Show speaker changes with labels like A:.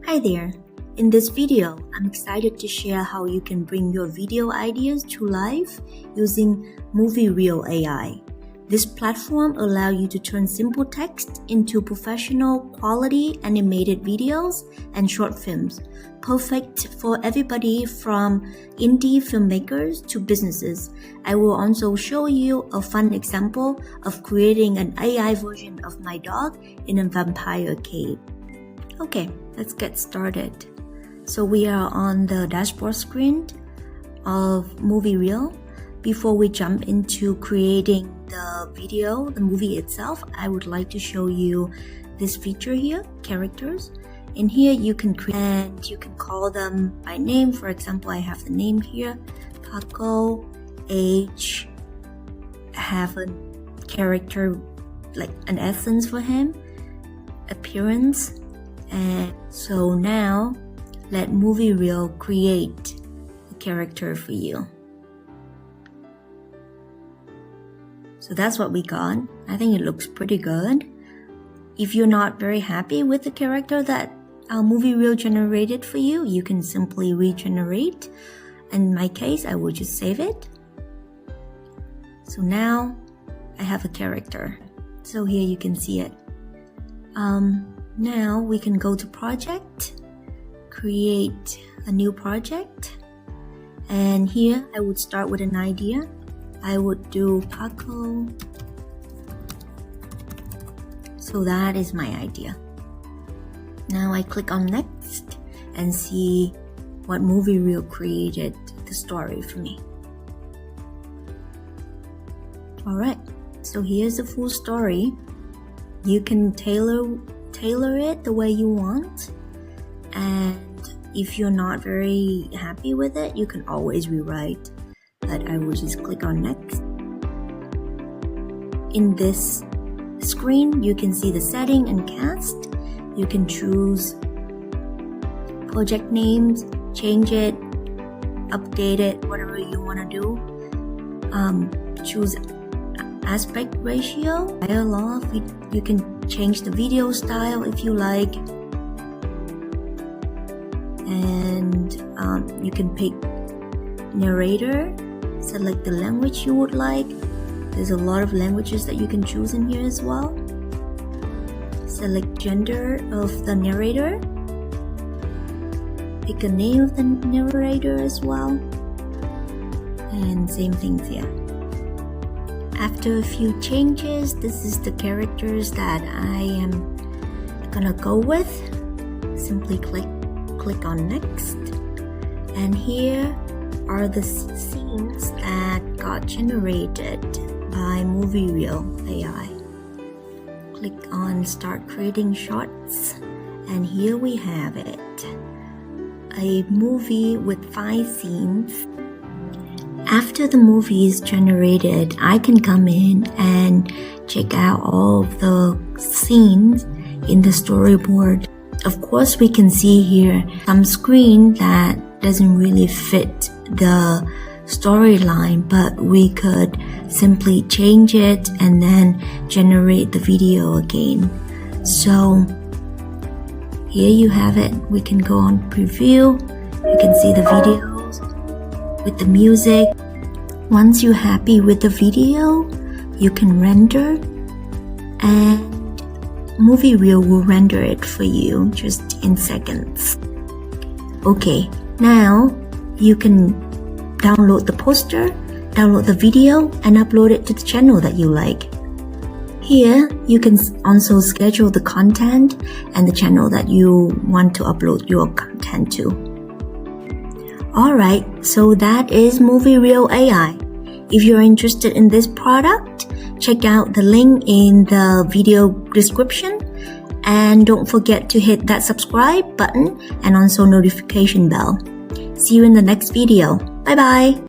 A: Hi there! In this video, I'm excited to share how you can bring your video ideas to life using MovieReel AI. This platform allows you to turn simple text into professional quality animated videos and short films, perfect for everybody from indie filmmakers to businesses. I will also show you a fun example of creating an AI version of my dog in a vampire cave. Okay, let's get started. So we are on the dashboard screen of MovieReel. Before we jump into creating the video, the movie itself, I would like to show you this feature here, characters. In here you can create and you can call them by name. For example, I have the name here, Paco, age, I have a character like an essence for him, appearance. And so now let MovieReel create a character for you. So that's what we got. I think it looks pretty good. If you're not very happy with the character that MovieReel generated for you, you can simply regenerate. In my case, I will just save it. So now I have a character. So here you can see it. Now we can go to project, create a new project, and here I would start with an idea. I would do Paco. So that is my idea. Now I click on next and see what MovieReel created the story for me. Alright, so here's the full story. You can tailor it the way you want, and if you're not very happy with it, you can always rewrite. But I will just click on next. In this screen, you can see the setting and cast. You can choose project names, change it, update it, whatever you want to do. Choose aspect ratio, dialogue. You can change the video style if you like, and you can pick narrator, select the language you would like. There's a lot of languages that you can choose in here as well. Select gender of the narrator, pick a name of the narrator as well, and same things here. After a few changes, this is the characters that I am gonna go with. Simply click on next, and here are the scenes that got generated by MovieReel AI. Click on start creating shots, and here we have it, a movie with 5 scenes. After the movie is generated, I can come in and check out all of the scenes in the storyboard. Of course, we can see here some screen that doesn't really fit the storyline, but we could simply change it and then generate the video again. So here you have it. We can go on preview. You can see the videos with the music. Once you're happy with the video, you can render, and MovieReel will render it for you just in seconds. Okay, now you can download the poster, download the video, and upload it to the channel that you like. Here, you can also schedule the content and the channel that you want to upload your content to. Alright, so that is MovieReel AI. If you're interested in this product, check out the link in the video description, and don't forget to hit that subscribe button and also notification bell. See you in the next video. Bye bye!